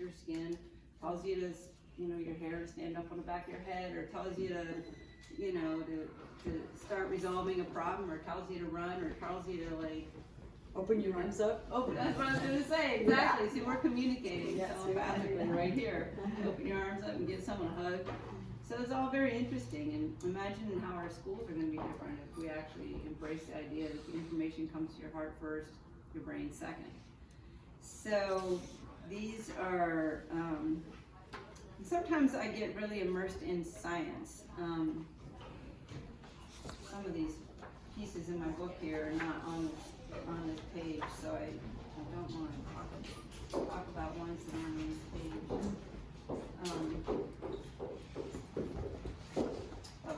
your skin, tells you to, your hair to stand up on the back of your head, or tells you to, to start resolving a problem, or tells you to run, or tells you to like open your arms up. Oh, that's what I was going to say. Exactly. Yeah. See, we're communicating telepathically right here. Open your arms up and give someone a hug. So it's all very interesting, and imagine how our schools are going to be different if we actually embrace the idea that the information comes to your heart first, your brain second. So these are, sometimes I get really immersed in science. Some of these pieces in my book here are not on this page, so I don't want to talk about ones that are on this page.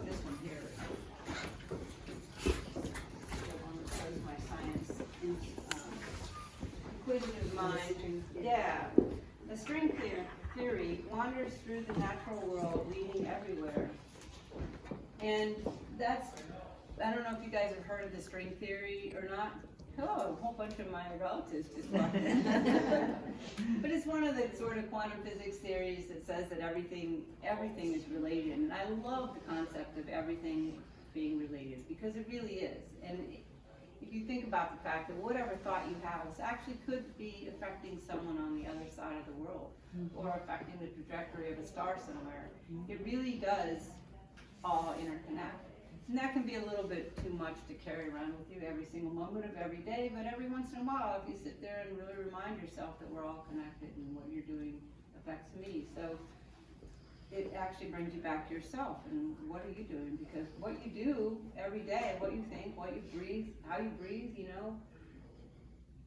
This one here. The one that shows my science inquisitive mind. Yeah. The string theory wanders through the natural world, leading everywhere. And that's, I don't know if you guys have heard of the string theory or not. Hello, a whole bunch of my relatives just walked in. But it's one of the sort of quantum physics theories that says that everything is related. And I love the concept of everything being related, because it really is. And if you think about the fact that whatever thought you have actually could be affecting someone on the other side of the world, or affecting the trajectory of a star somewhere, it really does all interconnect. And that can be a little bit too much to carry around with you every single moment of every day, but every once in a while, if you sit there and really remind yourself that we're all connected and what you're doing affects me. So it actually brings you back to yourself and what are you doing? Because what you do every day, what you think, what you breathe, how you breathe,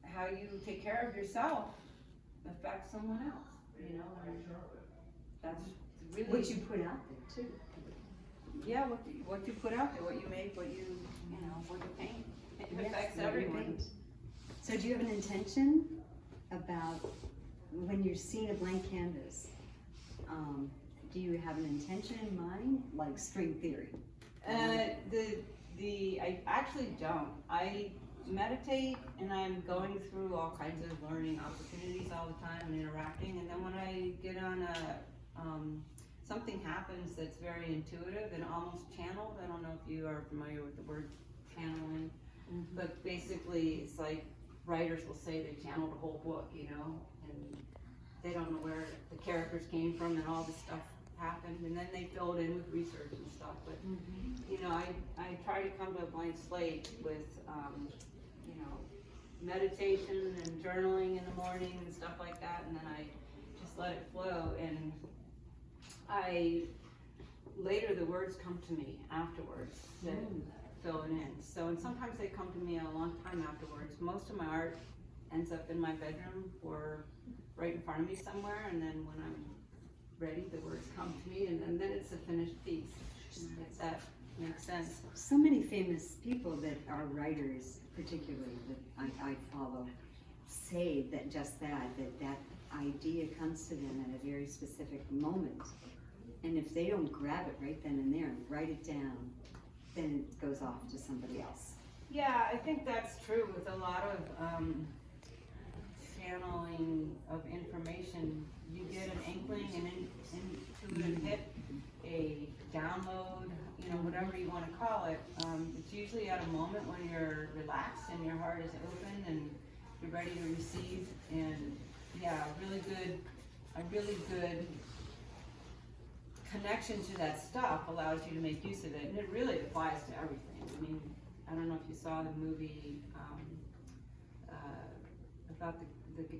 how you take care of yourself affects someone else, and that's really what you put out there too. Yeah, what you put out there, what you make, what you paint, it affects everyone. So do you have an intention about when you're seeing a blank canvas? Do you have an intention in mind, like string theory? I actually don't. I meditate, and I'm going through all kinds of learning opportunities all the time and interacting. And then when I get on something happens that's very intuitive and almost channeled. I don't know if you are familiar with the word channeling, but basically it's like writers will say they channeled a whole book, and they don't know where the characters came from and all this stuff happened, and then they fill it in with research and stuff. But I try to come to a blank slate with meditation and journaling in the morning and stuff like that, and then I just let it flow. And later the words come to me afterwards that fill it in. So, and sometimes they come to me a long time afterwards. Most of my art ends up in my bedroom or right in front of me somewhere, and then when I'm ready, the words come to me, and then it's a finished piece. If that makes sense. So many famous people that are writers, particularly that I follow, say that that idea comes to them at a very specific moment. And if they don't grab it right then and there and write it down, then it goes off to somebody else. Yeah, I think that's true with a lot of channeling of information. You get an inkling, an intuitive hit, a download, whatever you want to call it. It's usually at a moment when you're relaxed and your heart is open and you're ready to receive. And yeah, a really good connection to that stuff allows you to make use of it, and it really applies to everything. I mean, I don't know if you saw the movie about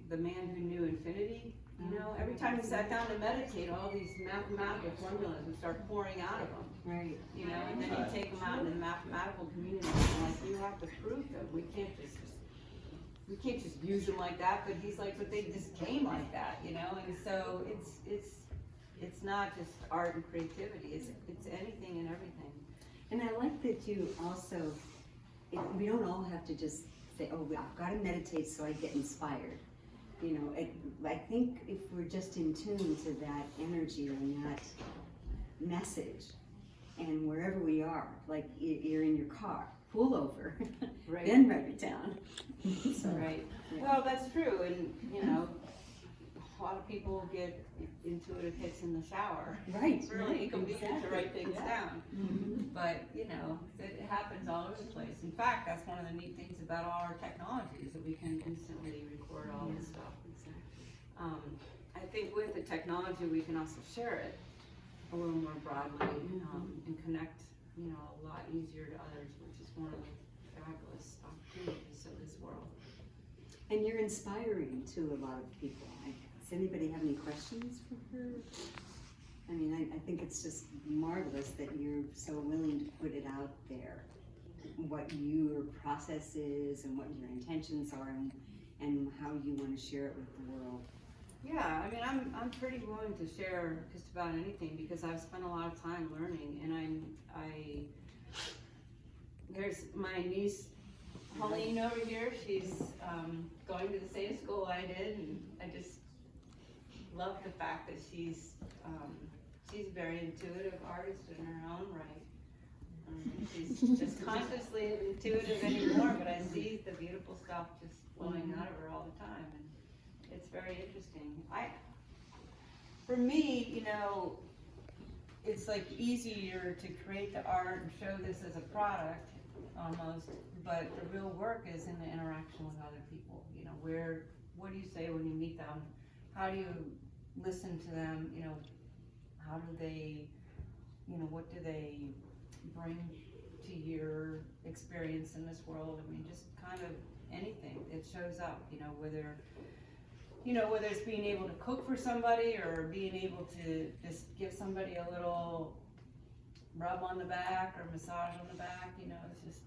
the man who knew infinity. Every time he sat down to meditate, all these mathematical formulas would start pouring out of him. Right. And then you take them out in the mathematical community, and like, you have to prove them. We can't just use them like that. But he's like, but they just came like that, And so it's not just art and creativity. It's anything and everything. And I like that you also, we don't all have to just say, oh, I've got to meditate so I get inspired. I think if we're just in tune to that energy and that message, and wherever we are, like you're in your car, pull over, Right. then write it down. Right. Yeah. Well, that's true, and lot of people get intuitive hits in the shower. Right. It's really inconvenient to write things Yeah. down. Mhm. But, you know, it happens all over the place. In fact, that's one of the neat things about all our technologies, that we can instantly record all this stuff. Exactly. I think with the technology, we can also share it a little more broadly, and connect, you know, a lot easier to others, which is one of the fabulous opportunities of this world. And you're inspiring to a lot of people. Does anybody have any questions for her? I mean, I think it's just marvelous that you're so willing to put it out there, what your process is and what your intentions are, and how you want to share it with the world. Yeah, I mean, I'm pretty willing to share just about anything because I've spent a lot of time learning, and there's my niece Pauline over here. She's going to the same school I did, and I just love the fact that she's a very intuitive artist in her own right. She's just consciously intuitive anymore, but I see the beautiful stuff just flowing out of her all the time, and it's very interesting. For me, you know, it's like easier to create the art and show this as a product almost, but the real work is in the interaction with other people. You know, what do you say when you meet them? How do you listen to them? You know, how do they, you know, what do they bring to your experience in this world? I mean, just kind of anything. It shows up, you know, whether it's being able to cook for somebody or being able to just give somebody a little rub on the back or massage on the back, you know, it's just,